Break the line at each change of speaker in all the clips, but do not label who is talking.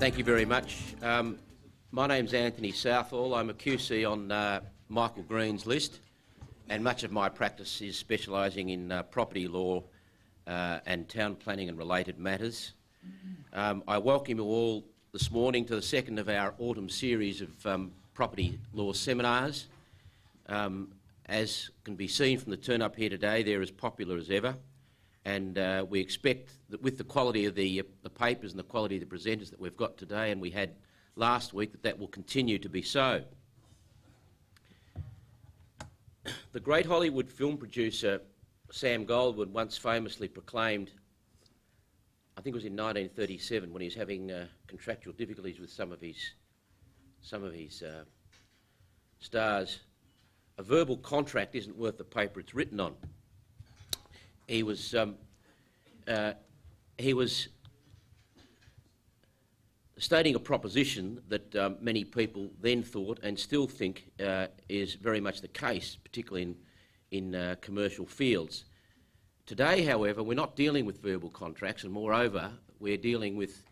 Thank you very much. My name's Anthony Southall. I'm a QC on Michael Green's list, and much of my practice is specialising in property law and town planning and related matters. I welcome you all this morning to the second of our autumn series of property law seminars. As can be seen from the turn-up here today, they're as popular as ever, and we expect that with the quality of the papers and the quality of the presenters that we've got today and we had last week, that will continue to be so. The great Hollywood film producer Sam Goldwyn once famously proclaimed, I think it was in 1937 when he was having contractual difficulties with some of his stars, a verbal contract isn't worth the paper it's written on. He was stating a proposition that many people then thought and still think is very much the case, particularly in commercial fields. Today, however, we're not dealing with verbal contracts, and moreover, we're dealing with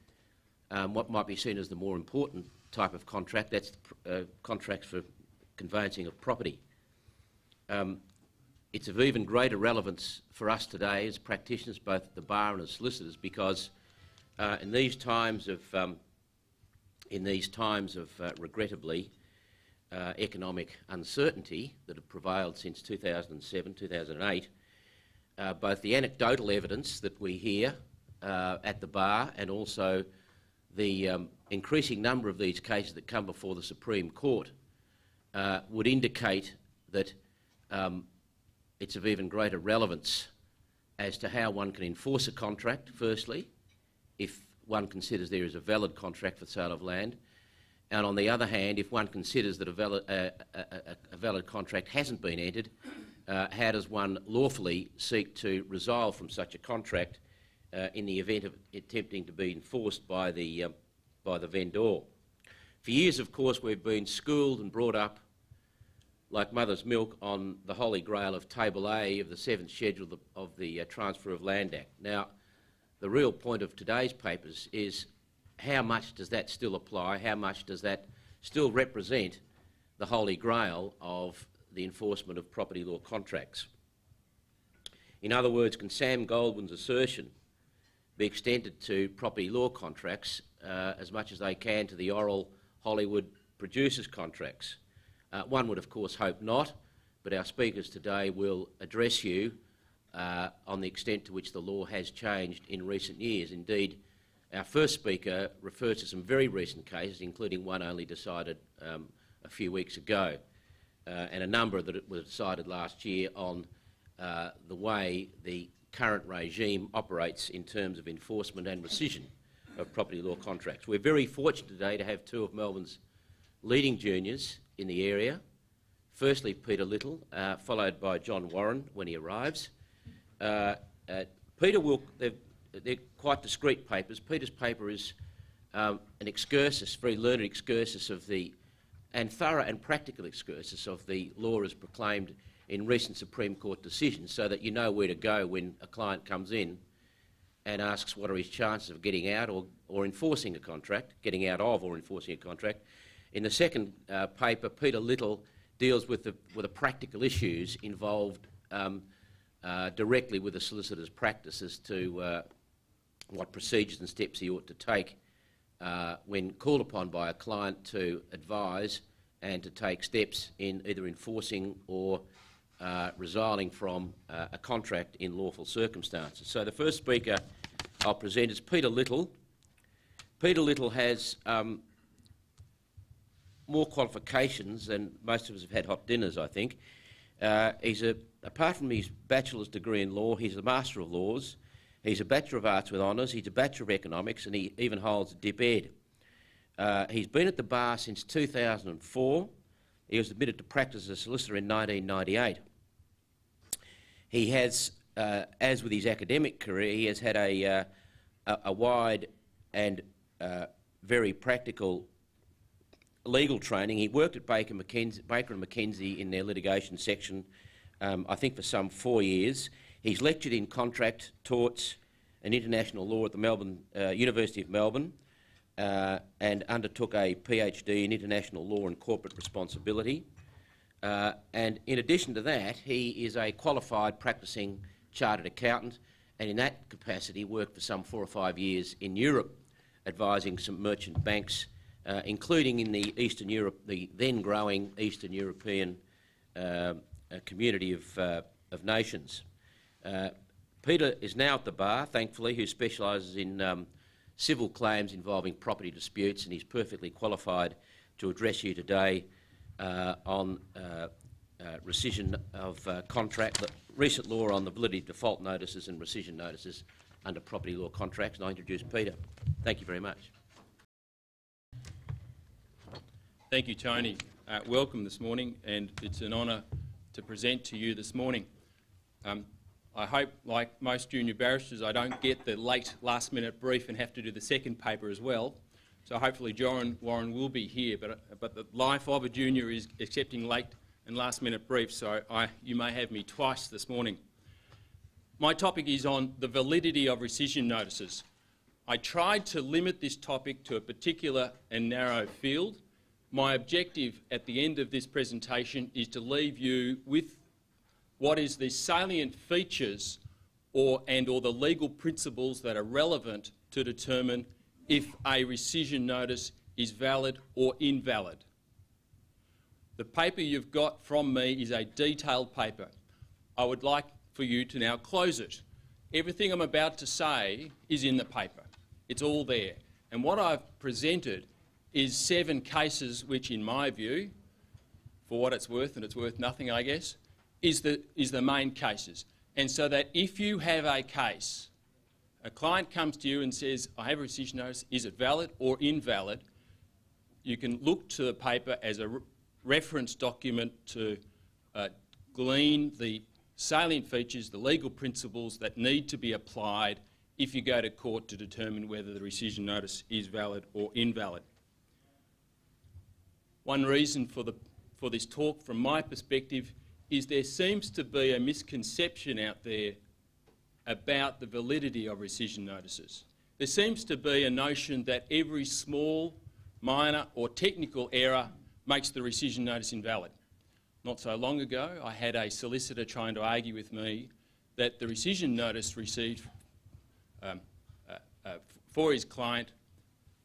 what might be seen as the more important type of contract, that's contracts for conveyancing of property. It's of even greater relevance for us today as practitioners, both at the bar and as solicitors, because in these times of regrettably economic uncertainty that have prevailed since 2007, 2008, both the anecdotal evidence that we hear at the bar and also the increasing number of these cases that come before the Supreme Court would indicate that it's of even greater relevance as to how one can enforce a contract, firstly, if one considers there is a valid contract for sale of land, and on the other hand, if one considers that a valid contract hasn't been entered, how does one lawfully seek to resolve from such a contract in the event of attempting to be enforced by the vendor? For years, of course, we've been schooled and brought up like mother's milk on the holy grail of Table A of the 7th schedule of the Transfer of Land Act. Now, the real point of today's papers is how much does that still apply, how much does that still represent the holy grail of the enforcement of property law contracts? In other words, can Sam Goldwyn's assertion be extended to property law contracts as much as they can to the oral Hollywood producers' contracts? One would, of course, hope not, but our speakers today will address you on the extent to which the law has changed in recent years. Indeed, our first speaker refers to some very recent cases, including one only decided a few weeks ago, and a number that were decided last year on the way the current regime operates in terms of enforcement and rescission of property law contracts. We're very fortunate today to have two of Melbourne's leading juniors in the area. Firstly, Peter Little, followed by John Warren when he arrives. Peter will, they're quite discreet papers. Peter's paper is an excursus, very learned excursus of and thorough and practical excursus of the law as proclaimed in recent Supreme Court decisions, so that you know where to go when a client comes in and asks what are his chances of getting out or enforcing a contract, getting out of or enforcing a contract. In the second paper, Peter Little deals with the practical issues involved directly with the solicitor's practice as to what procedures and steps he ought to take when called upon by a client to advise and to take steps in either enforcing or resigning from a contract in lawful circumstances. So the first speaker I'll present is Peter Little. Peter Little has more qualifications than most of us have had hot dinners, I think. Apart from his bachelor's degree in law, he's a Master of Laws, he's a Bachelor of Arts with honours, he's a Bachelor of Economics, and he even holds a Dip Ed. He's been at the bar since 2004. He was admitted to practice as a solicitor in 1998. He has, as with his academic career, he has had a wide and very practical legal training. He worked at Baker and McKenzie in their litigation section, I think for some 4 years. He's lectured in contract, torts and international law at the University of Melbourne. and undertook a PhD in international law and corporate responsibility. And in addition to that, he is a qualified practicing chartered accountant, and in that capacity worked for some 4 or 5 years in Europe, advising some merchant banks, including in the Eastern Europe, the then growing Eastern European community of nations. Peter is now at the bar, thankfully, who specialises in civil claims involving property disputes, and he's perfectly qualified to address you today on rescission of contract, recent law on the validity of default notices and rescission notices under property law contracts. And I introduce Peter. Thank you very much.
Thank you, Tony. Welcome this morning, and it's an honour to present to you this morning. I hope, like most junior barristers, I don't get the late last-minute brief and have to do the second paper as well. So hopefully Warren will be here, but the life of a junior is accepting late and last-minute briefs, so you may have me twice this morning. My topic is on the validity of rescission notices. I tried to limit this topic to a particular and narrow field. My objective at the end of this presentation is to leave you with what is the salient features or the legal principles that are relevant to determine if a rescission notice is valid or invalid. The paper you've got from me is a detailed paper. I would like for you to now close it. Everything I'm about to say is in the paper. It's all there. And what I've presented is 7 cases which, in my view, for what it's worth, and it's worth nothing, I guess, is the main cases. And so that if you have a case, a client comes to you and says, I have a rescission notice, is it valid or invalid? You can look to the paper as a reference document to glean the salient features, the legal principles that need to be applied if you go to court to determine whether the rescission notice is valid or invalid. One reason for this talk, from my perspective, is there seems to be a misconception out there about the validity of rescission notices. There seems to be a notion that every small, minor or technical error makes the rescission notice invalid. Not so long ago, I had a solicitor trying to argue with me that the rescission notice received for his client,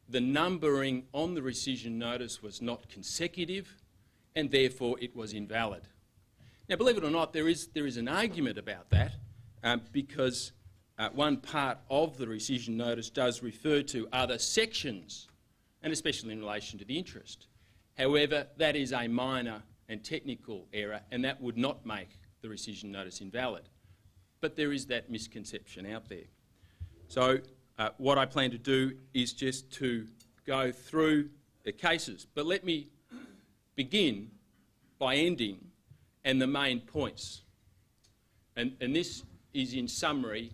the numbering on the rescission notice was not consecutive, and therefore it was invalid. Now, believe it or not, there is an argument about that because one part of the rescission notice does refer to other sections, and especially in relation to the interest. However, that is a minor and technical error, and that would not make the rescission notice invalid. But there is that misconception out there. So what I plan to do is just to go through the cases. But let me begin by ending and the main points. And this is, in summary,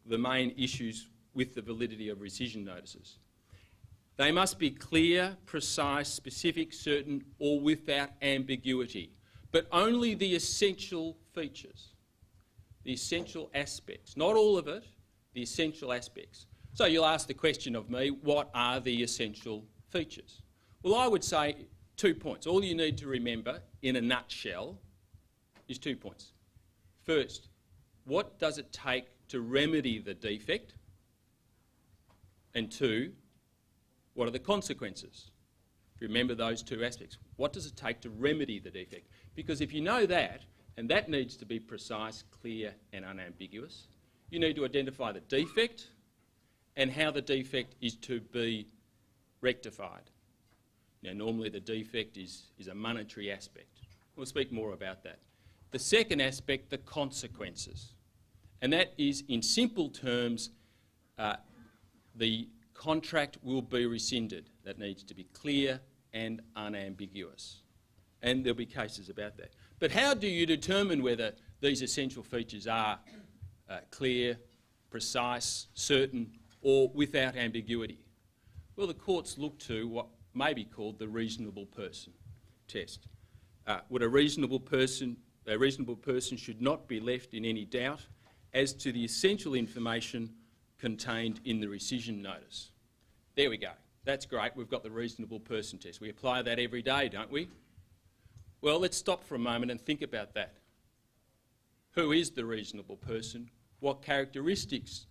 the main issues with the validity of rescission notices. They must be clear, precise, specific, certain, or without ambiguity, but only the essential features, the essential aspects, not all of it, the essential aspects. So you'll ask the question of me, what are the essential features? Well, I would say 2 points. All you need to remember in a nutshell is 2 points. First, what does it take to remedy the defect? And 2, what are the consequences? Remember those 2 aspects. What does it take to remedy the defect? Because if you know that, and that needs to be precise, clear and unambiguous, you need to identify the defect and how the defect is to be rectified. Now, normally the defect is a monetary aspect. We'll speak more about that. The second aspect, the consequences. And that is, in simple terms, the contract will be rescinded. That needs to be clear and unambiguous. And there'll be cases about that. But how do you determine whether these essential features are clear, precise, certain, or without ambiguity? Well, the courts look to what may be called the reasonable person test. A reasonable person should not be left in any doubt as to the essential information contained in the rescission notice. There we go. That's great. We've got the reasonable person test. We apply that every day, don't we? Well, let's stop for a moment and think about that. Who is the reasonable person? What characteristics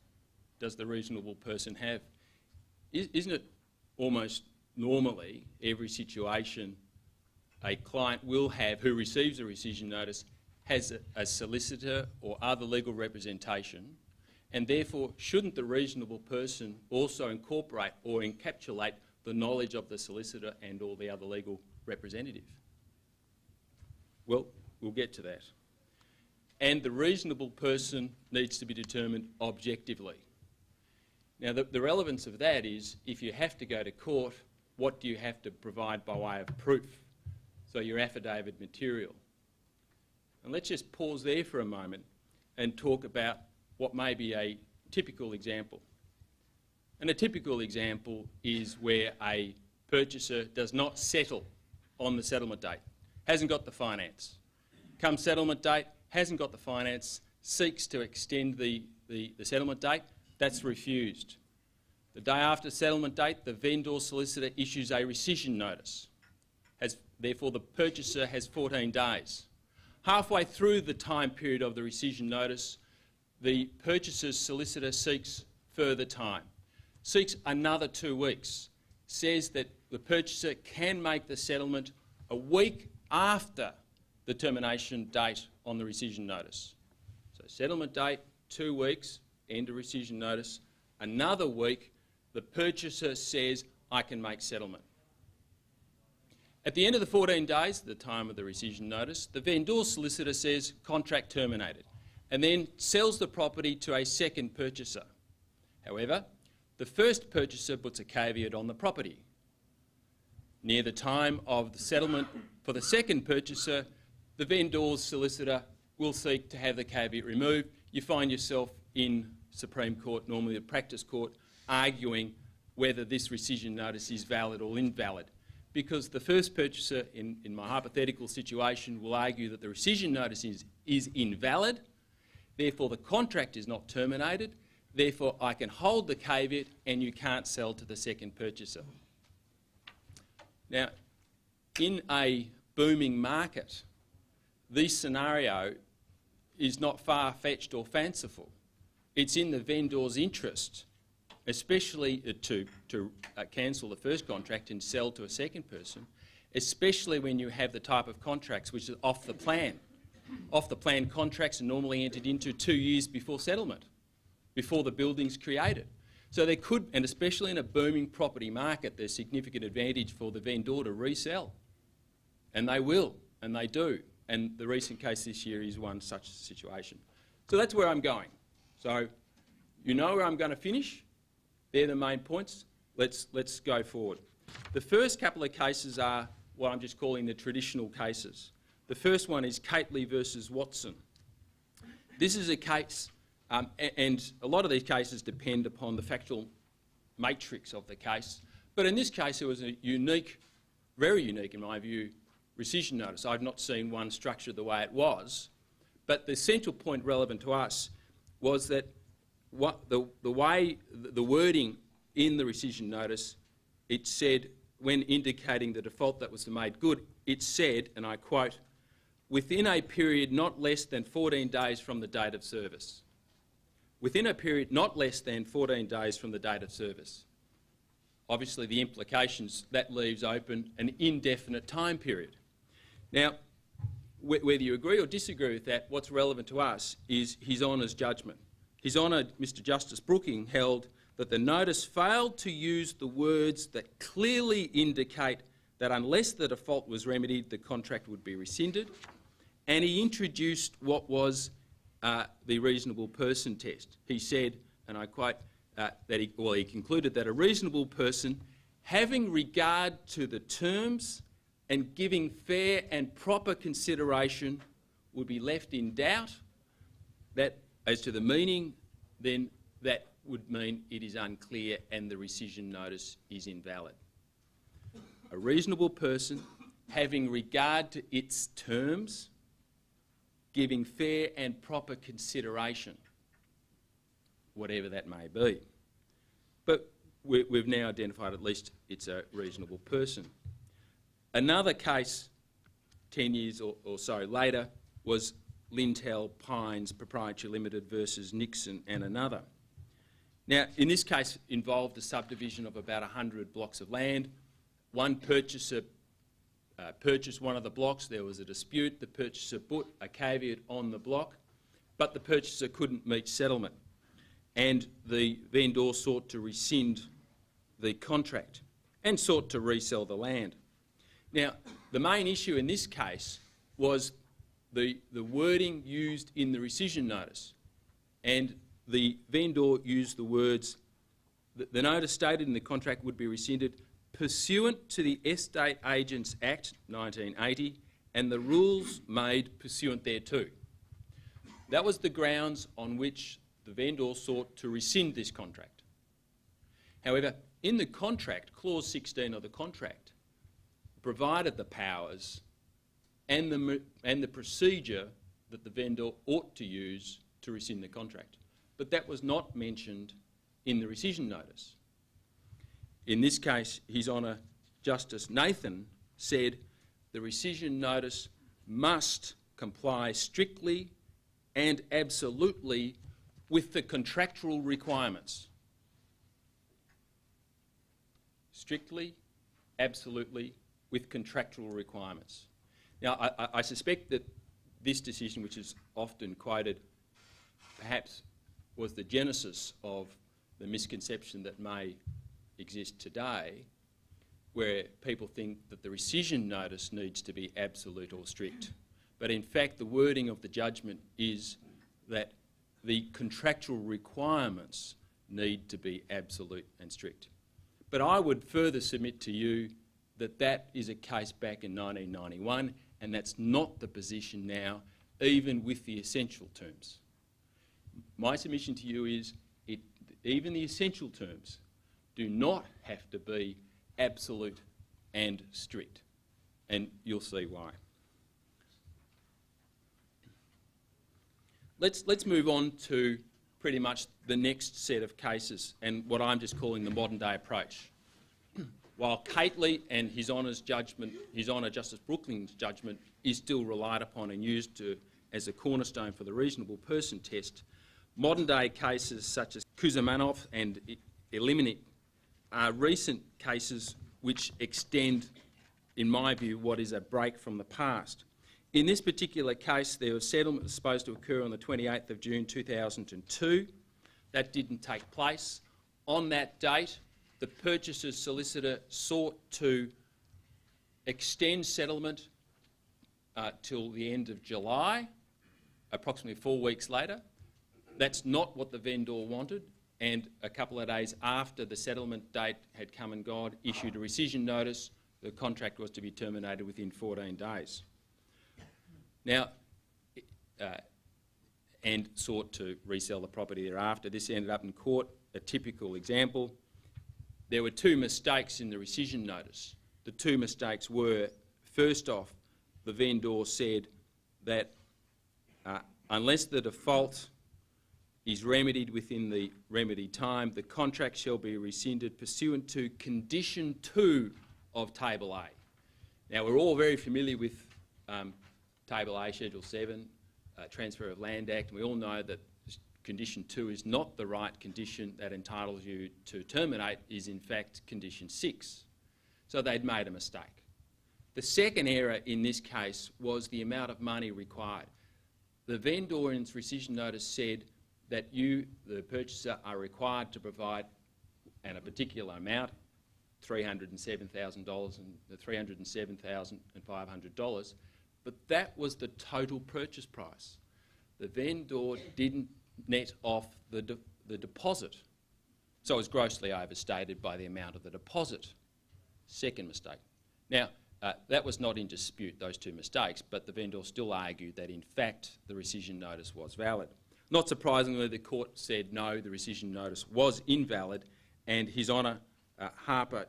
does the reasonable person have? Isn't it almost normally every situation a client will have who receives a rescission notice has a solicitor or other legal representation, and therefore shouldn't the reasonable person also incorporate or encapsulate the knowledge of the solicitor and all the other legal representative? Well, we'll get to that. And the reasonable person needs to be determined objectively. Now, the relevance of that is if you have to go to court, what do you have to provide by way of proof? So your affidavit material. And let's just pause there for a moment and talk about what may be a typical example. And a typical example is where a purchaser does not settle on the settlement date, hasn't got the finance. Come settlement date, hasn't got the finance, seeks to extend the settlement date, that's refused. The day after settlement date, the vendor solicitor issues a rescission notice. Therefore, the purchaser has 14 days. Halfway through the time period of the rescission notice, the purchaser's solicitor seeks further time, seeks another 2 weeks, says that the purchaser can make the settlement a week after the termination date on the rescission notice. So settlement date, 2 weeks, end of rescission notice. Another week, the purchaser says, I can make settlement. At the end of the 14 days, the time of the rescission notice, the vendor solicitor says, contract terminated, and then sells the property to a second purchaser. However, the first purchaser puts a caveat on the property. Near the time of the settlement for the second purchaser, the vendor's solicitor will seek to have the caveat removed. You find yourself in Supreme Court, normally the practice court, arguing whether this rescission notice is valid or invalid. Because the first purchaser, in my hypothetical situation, will argue that the rescission notice is invalid, therefore the contract is not terminated, therefore I can hold the caveat and you can't sell to the second purchaser. Now, in a booming market, this scenario is not far-fetched or fanciful. It's in the vendor's interest, especially to cancel the first contract and sell to a second person, especially when you have the type of contracts which are off the plan. Off-the-plan contracts are normally entered into 2 years before settlement, before the building's created. So there could, and especially in a booming property market, there's significant advantage for the vendor to resell. And they will, and they do. And the recent case this year is one such situation. So that's where I'm going. So you know where I'm going to finish. They're the main points. Let's go forward. The first couple of cases are what I'm just calling the traditional cases. The first one is Katelyn versus Watson. This is a case, and a lot of these cases depend upon the factual matrix of the case. But in this case, it was a unique, very unique in my view, rescission notice. I've not seen one structured the way it was. But the central point relevant to us was that the wording in the rescission notice, it said, when indicating the default that was made good, it said, and I quote, within a period not less than 14 days from the date of service. Within a period not less than 14 days from the date of service. Obviously the implications, that leaves open an indefinite time period. Now, whether you agree or disagree with that, what's relevant to us is His Honour's judgment. His Honour, Mr Justice Brooking, held that the notice failed to use the words that clearly indicate that unless the default was remedied, the contract would be rescinded, and he introduced what was the reasonable person test. He said, and I quote, he concluded that a reasonable person, having regard to the terms and giving fair and proper consideration, would be left in doubt that as to the meaning, then that would mean it is unclear and the rescission notice is invalid. A reasonable person, having regard to its terms, giving fair and proper consideration, whatever that may be. But we've now identified at least it's a reasonable person. Another case 10 years or so later was Lynntell Pines Proprietary Limited versus Nixon and another. Now, in this case, involved a subdivision of about 100 blocks of land. One purchaser purchased one of the blocks. There was a dispute. The purchaser put a caveat on the block, but the purchaser couldn't meet settlement, and the vendor sought to rescind the contract and sought to resell the land. Now, the main issue in this case was the wording used in the rescission notice, and the vendor used the words, the notice stated in the contract would be rescinded pursuant to the Estate Agents Act 1980 and the rules made pursuant thereto. That was the grounds on which the vendor sought to rescind this contract. However, in the contract, clause 16 of the contract provided the powers and the procedure that the vendor ought to use to rescind the contract. But that was not mentioned in the rescission notice. In this case, His Honour Justice Nathan said the rescission notice must comply strictly and absolutely with the contractual requirements. Strictly, absolutely, with contractual requirements. Now, I suspect that this decision, which is often quoted, perhaps was the genesis of the misconception that may exist today, where people think that the rescission notice needs to be absolute or strict. But in fact, the wording of the judgment is that the contractual requirements need to be absolute and strict. But I would further submit to you that that is a case back in 1991, and that's not the position now, even with the essential terms. My submission to you is even the essential terms do not have to be absolute and strict, and you'll see why. Let's move on to pretty much the next set of cases and what I'm just calling the modern day approach. While Katelyn and His Honour's judgment, His Honour Justice Brooklyn's judgment is still relied upon and used as a cornerstone for the reasonable person test, modern day cases such as Kuzamanov and Eliminate are recent cases which extend, in my view, what is a break from the past. In this particular case, there was settlement supposed to occur on the 28th of June 2002. That didn't take place. On that date, the purchaser's solicitor sought to extend settlement till the end of July, approximately 4 weeks later. That's not what the vendor wanted, and a couple of days after the settlement date had come and gone, issued a rescission notice. The contract was to be terminated within 14 days. Now, and sought to resell the property thereafter. This ended up in court, a typical example. There were two mistakes in the rescission notice. The two mistakes were, first off, the vendor said that unless the default is remedied within the remedy time, the contract shall be rescinded pursuant to Condition 2 of Table A. Now, we're all very familiar with Table A, Schedule 7, Transfer of Land Act, and we all know that Condition 2 is not the right condition that entitles you to terminate, is in fact Condition 6. So they'd made a mistake. The second error in this case was the amount of money required. The vendor in its rescission notice said that you, the purchaser, are required to provide a particular amount, $307,000 and $307,500, but that was the total purchase price. The vendor didn't net off the deposit, so it was grossly overstated by the amount of the deposit. Second mistake. Now, that was not in dispute, those two mistakes, but the vendor still argued that in fact the rescission notice was valid. Not surprisingly, the court said no, the rescission notice was invalid, and His Honour Harper,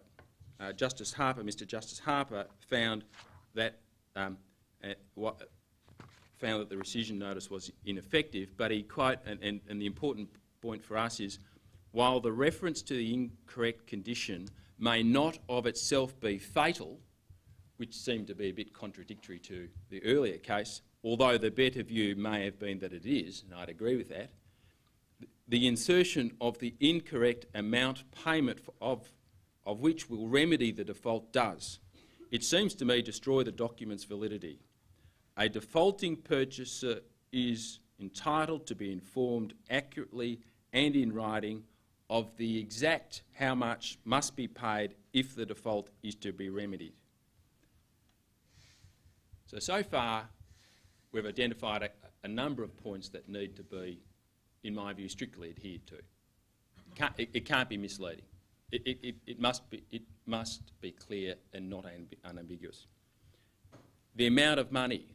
Justice Harper, Mr. Justice Harper, found that the rescission notice was ineffective. But he quite, and the important point for us is, while the reference to the incorrect condition may not of itself be fatal, which seemed to be a bit contradictory to the earlier case, although the better view may have been that it is, and I'd agree with that, the insertion of the incorrect amount payment of which will remedy the default does. It seems to me destroy the document's validity. A defaulting purchaser is entitled to be informed accurately and in writing of the exact how much must be paid if the default is to be remedied. So far, we've identified a number of points that need to be, in my view, strictly adhered to. It can't be misleading. It must be clear and not unambiguous. The amount of money,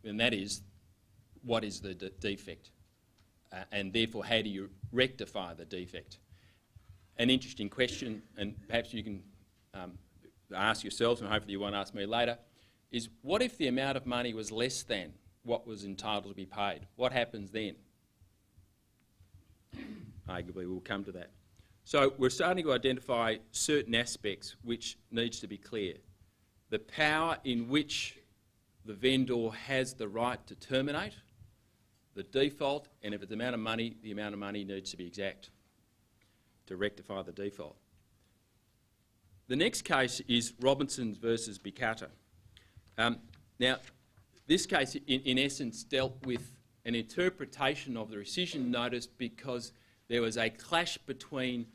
and that is, what is the defect? And therefore, how do you rectify the defect? An interesting question, and perhaps you can ask yourselves, and hopefully you won't ask me later, is what if the amount of money was less than what was entitled to be paid? What happens then? Arguably, we'll come to that. So we're starting to identify certain aspects which needs to be clear. The power in which the vendor has the right to terminate, the default, and if it's the amount of money needs to be exact to rectify the default. The next case is Robinsons versus Bacata. Now, this case, in essence, dealt with an interpretation of the rescission notice because there was a clash between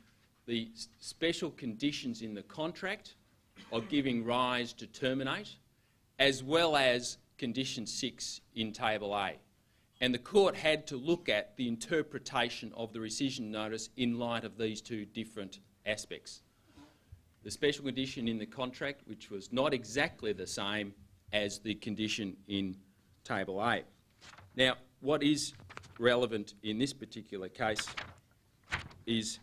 the special conditions in the contract of giving rise to terminate, as well as condition 6 in Table A. And the court had to look at the interpretation of the rescission notice in light of these two different aspects. The special condition in the contract, which was not exactly the same as the condition in Table A. Now, what is relevant in this particular case is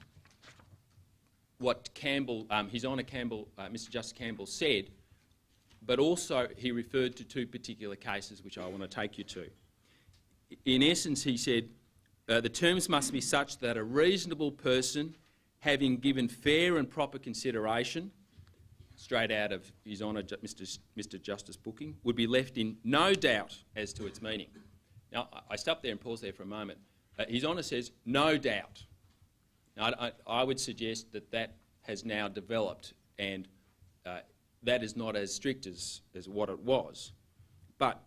what Campbell, His Honour Campbell, Mr Justice Campbell said, but also he referred to two particular cases which I want to take you to. In essence, he said, the terms must be such that a reasonable person, having given fair and proper consideration, straight out of His Honour Mr Justice Booking, would be left in no doubt as to its meaning. Now, I stop there and pause there for a moment. His Honour says, no doubt. Now, I would suggest that that has now developed, and that is not as strict as what it was. But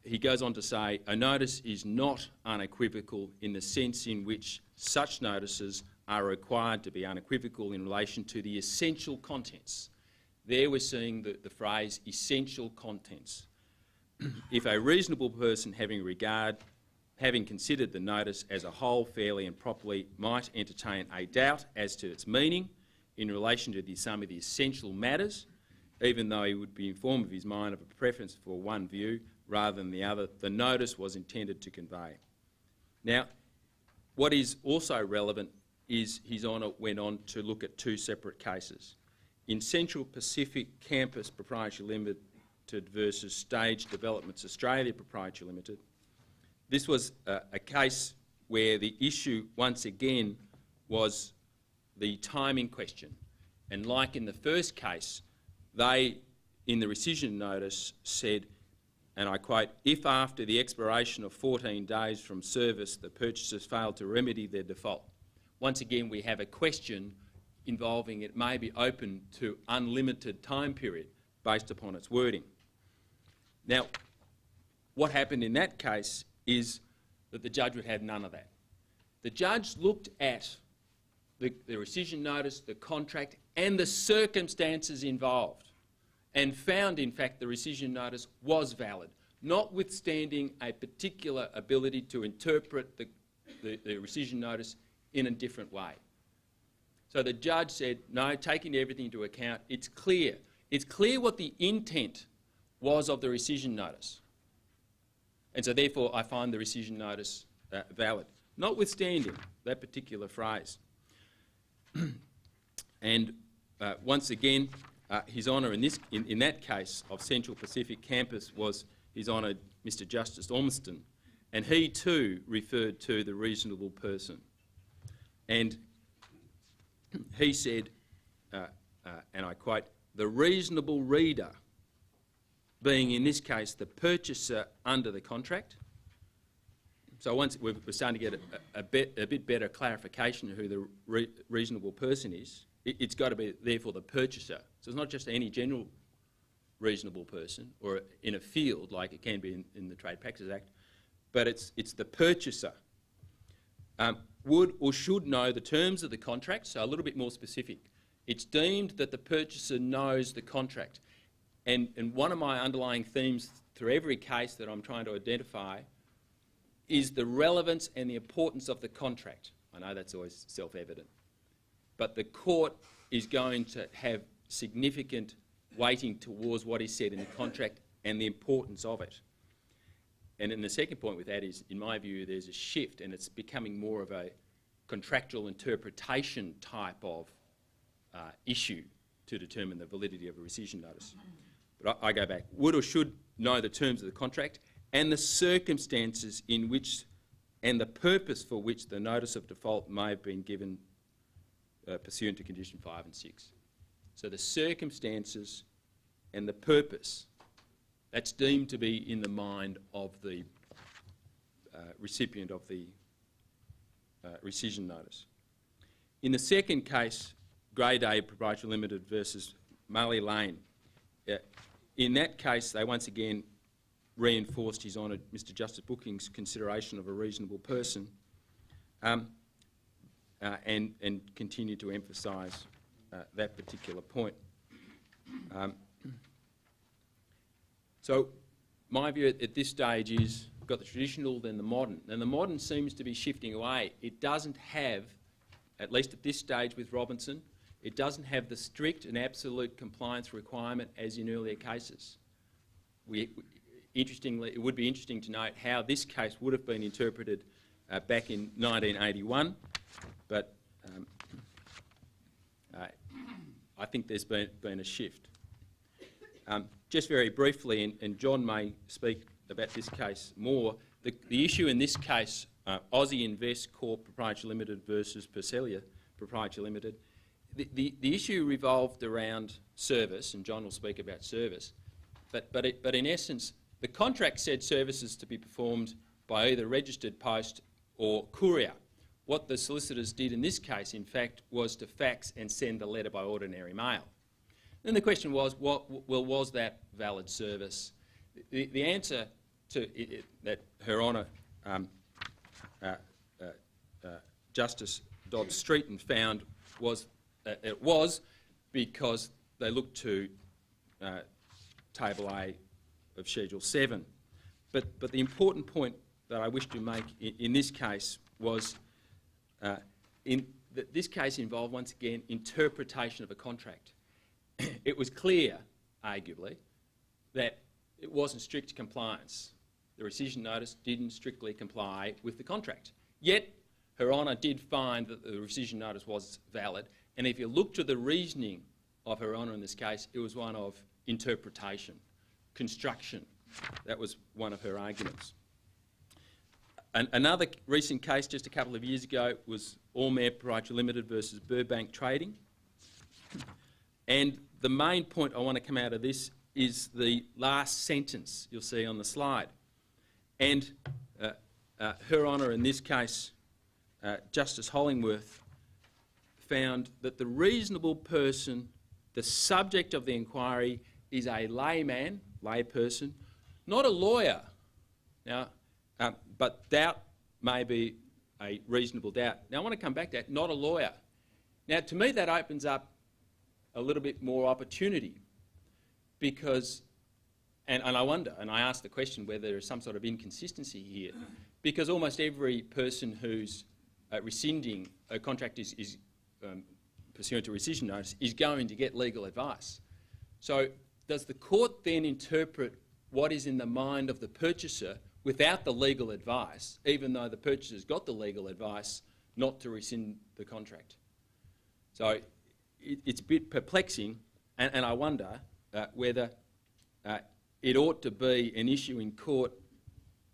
he goes on to say, a notice is not unequivocal in the sense in which such notices are required to be unequivocal in relation to the essential contents. There we're seeing the phrase essential contents. If a reasonable person having considered the notice as a whole fairly and properly might entertain a doubt as to its meaning in relation to some of the essential matters, even though he would be informed of his mind of a preference for one view rather than the other, the notice was intended to convey. Now, what is also relevant is His Honour went on to look at two separate cases. In Central Pacific Campus Proprietary Limited versus Stage Developments Australia Proprietary Limited, this was a case where the issue, once again, was the timing question. And like in the first case, they, in the rescission notice, said, and I quote, if after the expiration of 14 days from service the purchasers failed to remedy their default. Once again, we have a question involving it may be open to unlimited time period based upon its wording. Now, what happened in that case is that the judge would have none of that. The judge looked at the rescission notice, the contract, and the circumstances involved, and found, in fact, the rescission notice was valid, notwithstanding a particular ability to interpret the rescission notice in a different way. So the judge said, no, taking everything into account, it's clear. It's clear what the intent was of the rescission notice. And so therefore I find the rescission notice valid, notwithstanding that particular phrase. And once again, His Honour in that case of Central Pacific Campus was His Honour Mr Justice Ormiston, and he too referred to the reasonable person. And he said, and I quote, "The reasonable reader, being in this case the purchaser under the contract." So once we're starting to get a bit better clarification of who the reasonable person is, it's got to be therefore the purchaser. So it's not just any general reasonable person or in a field like it can be in the Trade Practices Act, but it's the purchaser. Would or should know the terms of the contract, so a little bit more specific. It's deemed that the purchaser knows the contract. And one of my underlying themes through every case that I'm trying to identify is the relevance and the importance of the contract. I know that's always self-evident, but the court is going to have significant weighting towards what is said in the contract and the importance of it. And then the second point with that is, in my view, there's a shift and it's becoming more of a contractual interpretation type of issue to determine the validity of a rescission notice. But I go back. Would or should know the terms of the contract and the circumstances in which and the purpose for which the notice of default may have been given pursuant to condition 5 and 6. So the circumstances and the purpose, that's deemed to be in the mind of the recipient of the rescission notice. In the second case, Grade A Proprietary Limited versus Marley Lane, in that case they once again reinforced His Honour Mr Justice Booking's consideration of a reasonable person and continued to emphasise that particular point. So my view at this stage is we've got the traditional, then the modern. And the modern seems to be shifting away. It doesn't have, at least at this stage with Robinson, it doesn't have the strict and absolute compliance requirement as in earlier cases. Interestingly, it would be interesting to note how this case would have been interpreted back in 1981, but I think there's been a shift. Just very briefly, and John may speak about this case more, the issue in this case, Ozzie Investcorp Proprietor Limited versus Purselley Proprietor Limited, the issue revolved around service, and John will speak about service, but in essence, the contract said services to be performed by either registered post or courier. What the solicitors did in this case, in fact, was to fax and send the letter by ordinary mail. Then the question was, was that valid service? The answer to it, that Her Honour Justice Dodd-Streeton found was it was because they looked to Table A of Schedule 7. But the important point that I wish to make in this case was that this case involved, once again, interpretation of a contract. It was clear, arguably, that it wasn't strict compliance. The rescission notice didn't strictly comply with the contract. Yet, Her Honour did find that the rescission notice was valid, and if you look to the reasoning of Her Honour in this case, it was one of interpretation, construction. That was one of her arguments. Another recent case just a couple of years ago was Allmare Proprietary Limited versus Burbank Trading. And the main point I want to come out of this is the last sentence you'll see on the slide. And Her Honour in this case, Justice Hollingworth, found that the reasonable person, the subject of the inquiry, is a layman, layperson, not a lawyer. Now, but doubt may be a reasonable doubt. Now, I want to come back to that, not a lawyer. Now, to me, that opens up a little bit more opportunity because, and I wonder, and I ask the question whether there is some sort of inconsistency here, because almost every person who's rescinding a contract is pursuant to rescission notice is going to get legal advice. So does the court then interpret what is in the mind of the purchaser without the legal advice, even though the purchaser's got the legal advice not to rescind the contract? So it's a bit perplexing, and I wonder whether it ought to be an issue in court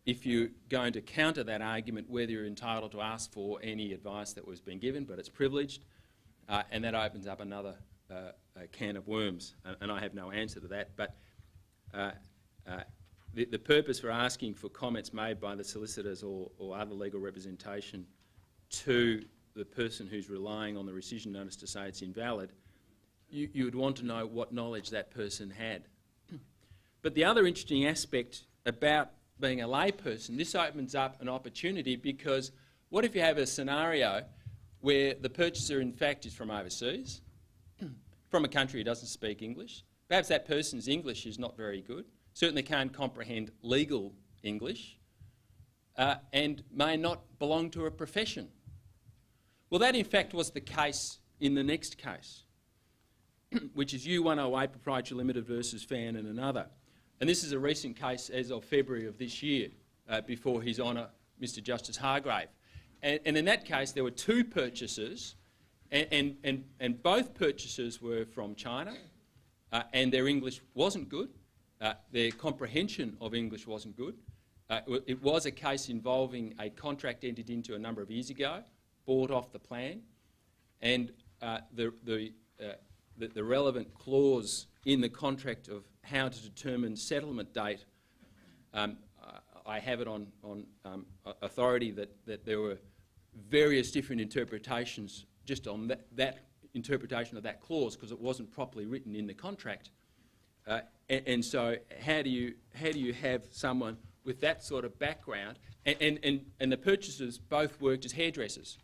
if you're going to counter that argument, whether you're entitled to ask for any advice that was being given, but it's privileged, and that opens up another can of worms, and I have no answer to that. But the purpose for asking for comments made by the solicitors or other legal representation to the person who's relying on the rescission notice to say it's invalid, you would want to know what knowledge that person had. But the other interesting aspect about being a layperson, this opens up an opportunity, because what if you have a scenario where the purchaser in fact is from overseas, from a country who doesn't speak English? Perhaps that person's English is not very good, certainly can't comprehend legal English, and may not belong to a profession. Well, that in fact was the case in the next case, which is U108 Proprietary Limited versus Fan and another. And this is a recent case as of February of this year, before His Honour Mr Justice Hargrave. And in that case there were two purchasers, and both purchasers were from China, and their English wasn't good, their comprehension of English wasn't good. It was a case involving a contract entered into a number of years ago, bought off the plan, and the relevant clause in the contract of how to determine settlement date, I have it on authority that there were various different interpretations just on that interpretation of that clause, because it wasn't properly written in the contract. And so how do you have someone with that sort of background, and the purchasers both worked as hairdressers.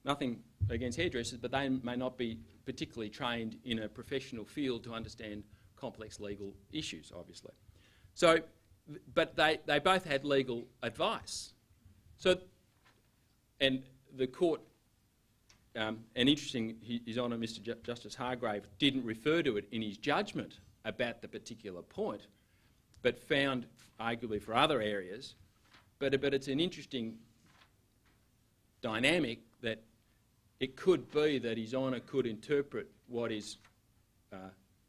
Nothing against hairdressers, but they may not be particularly trained in a professional field to understand complex legal issues, obviously. So, but they both had legal advice. So, and the court, and interesting, His Honour Mr Justice Hargrave didn't refer to it in his judgment about the particular point, but found, arguably for other areas, but it's an interesting dynamic that it could be that His Honour could interpret what is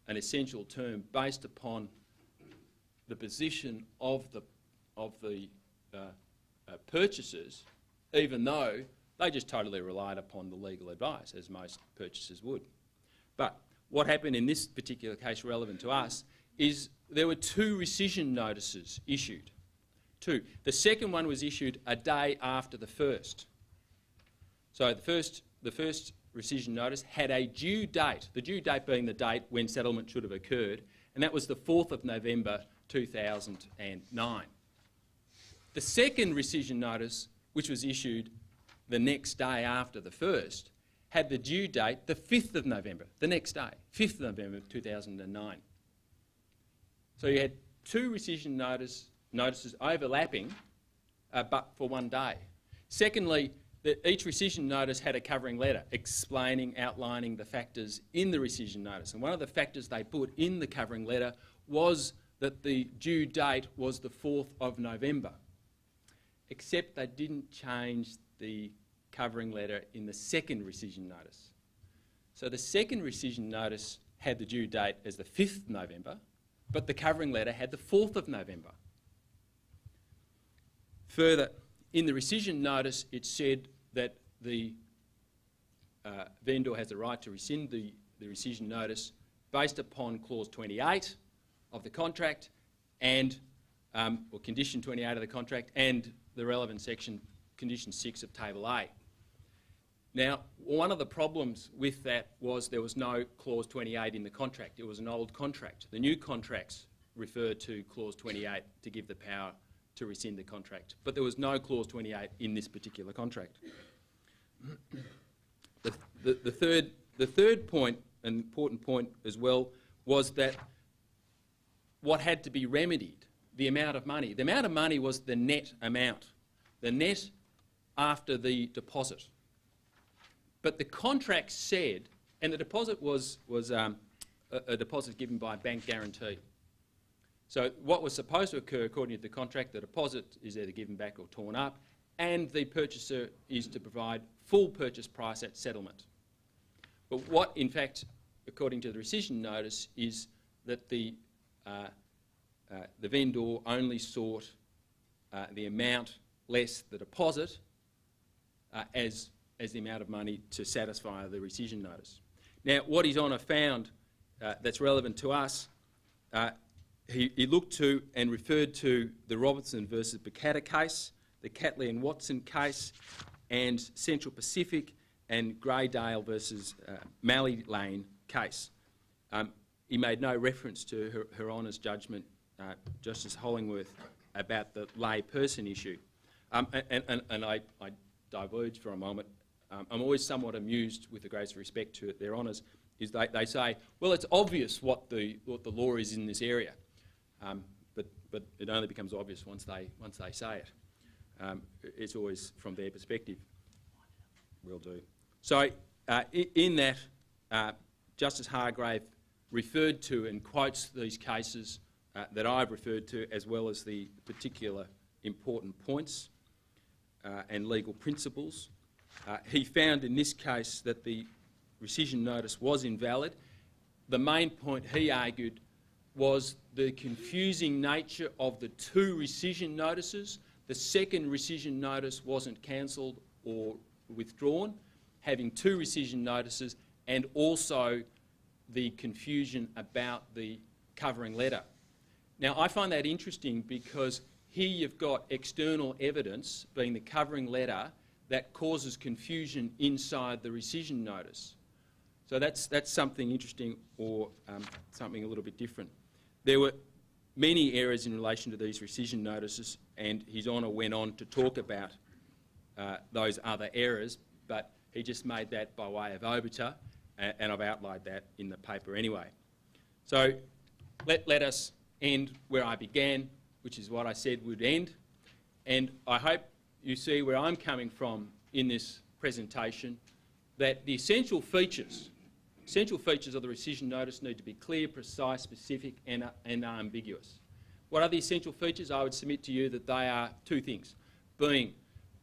an essential term based upon the position of the purchasers, even though they just totally relied upon the legal advice, as most purchasers would. But what happened in this particular case relevant to us is there were two rescission notices issued. Two. The second one was issued a day after the first. So the first rescission notice had a due date, the due date being the date when settlement should have occurred, and that was the 4th of November 2009. The second rescission notice, which was issued the next day after the first, had the due date the 5th of November, the next day, 5th of November 2009. So you had two rescission notices overlapping, but for one day. Secondly, each rescission notice had a covering letter explaining, outlining the factors in the rescission notice. And one of the factors they put in the covering letter was that the due date was the 4th of November, except they didn't change the covering letter in the second rescission notice. So the second rescission notice had the due date as the 5th of November, but the covering letter had the 4th of November. Further, in the rescission notice, it said that the vendor has the right to rescind the rescission notice based upon clause 28 of the contract and, or condition 28 of the contract, and the relevant section, condition 6 of table A. Now, one of the problems with that was there was no clause 28 in the contract. It was an old contract. The new contracts refer to clause 28 to give the power to rescind the contract, but there was no clause 28 in this particular contract. The third point, an important point as well, was that what had to be remedied, the amount of money. The amount of money was the net amount, the net after the deposit. But the contract said, and the deposit was a deposit given by a bank guarantee. So what was supposed to occur according to the contract, the deposit is either given back or torn up, and the purchaser is to provide full purchase price at settlement. But what, in fact, according to the rescission notice, is that the vendor only sought the amount less the deposit as the amount of money to satisfy the rescission notice. Now, what His Honour found that's relevant to us, he looked to and referred to the Robertson versus Bacata case, the Katelyn and Watson case, and Central Pacific and Greydale versus Malley Lane case. He made no reference to Her Honour's judgment, Justice Hollingworth, about the lay person issue. And I diverge for a moment. I'm always somewhat amused, with the greatest respect to their honours, is they say, well, it's obvious what the law is in this area, but it only becomes obvious once they say it. It's always from their perspective. Will do. So in that, Justice Hargrave referred to and quotes these cases that I've referred to, as well as the particular important points and legal principles. He found in this case that the rescission notice was invalid. The main point he argued was the confusing nature of the two rescission notices. The second rescission notice wasn't cancelled or withdrawn, having two rescission notices, and also the confusion about the covering letter. Now, I find that interesting because here you've got external evidence, being the covering letter, that causes confusion inside the rescission notice. So that's something interesting, or something a little bit different. There were many errors in relation to these rescission notices, and His Honour went on to talk about those other errors, but he just made that by way of overture, and I've outlined that in the paper anyway. So let us end where I began, which is what I said would end, and I hope you see where I'm coming from in this presentation, that the essential features of the rescission notice need to be clear, precise, specific and unambiguous. What are the essential features? I would submit to you that they are two things, being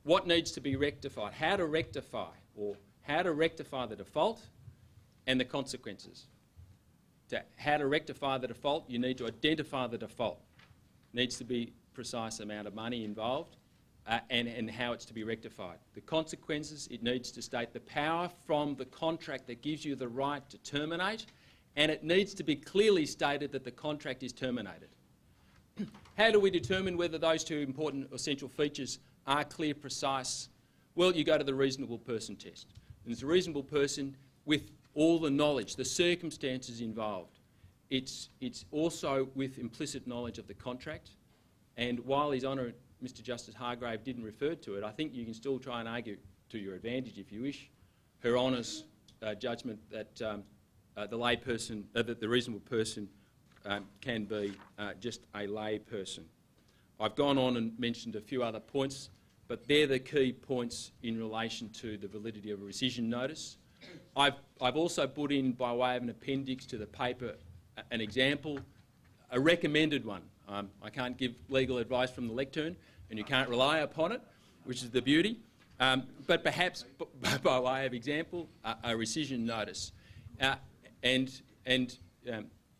what needs to be rectified, how to rectify the default, and the consequences. How to rectify the default, you need to identify the default. Needs to be precise amount of money involved, and how it's to be rectified. The consequences, it needs to state the power from the contract that gives you the right to terminate, and it needs to be clearly stated that the contract is terminated. How do we determine whether those two important essential features are clear, precise? Well, you go to the reasonable person test. And it's a reasonable person with all the knowledge, the circumstances involved. It's also with implicit knowledge of the contract. And while His Honour, Mr Justice Hargrave, didn't refer to it, I think you can still try and argue to your advantage, if you wish, Her Honour's judgment that the lay person, that the reasonable person can be just a lay person. I've gone on and mentioned a few other points, but they're the key points in relation to the validity of a rescission notice. I've also put in, by way of an appendix to the paper, an example, a recommended one. I can't give legal advice from the lectern, and you can't rely upon it, which is the beauty. But perhaps, by way of example, a rescission notice.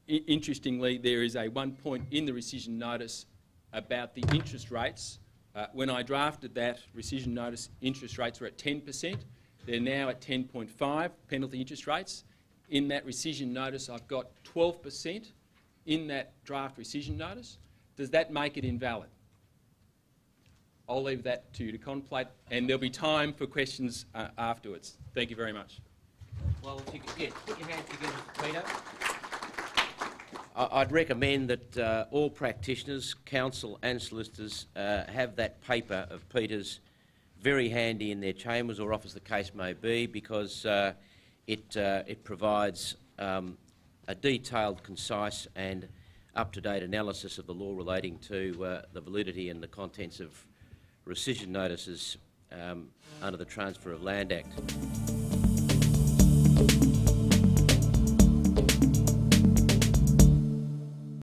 Interestingly, there is one point in the rescission notice about the interest rates. When I drafted that rescission notice, interest rates were at 10%. They're now at 10.5 penalty interest rates. In that rescission notice, I've got 12% in that draft rescission notice. Does that make it invalid? I'll leave that to you to contemplate, and there'll be time for questions afterwards. Thank you very much.
Well, if you could, put your hands together for Peter. I'd recommend that all practitioners, counsel and solicitors have that paper of Peter's very handy in their chambers or office, the case may be, because it provides a detailed, concise and up-to-date analysis of the law relating to the validity and the contents of rescission notices under the Transfer of Land Act.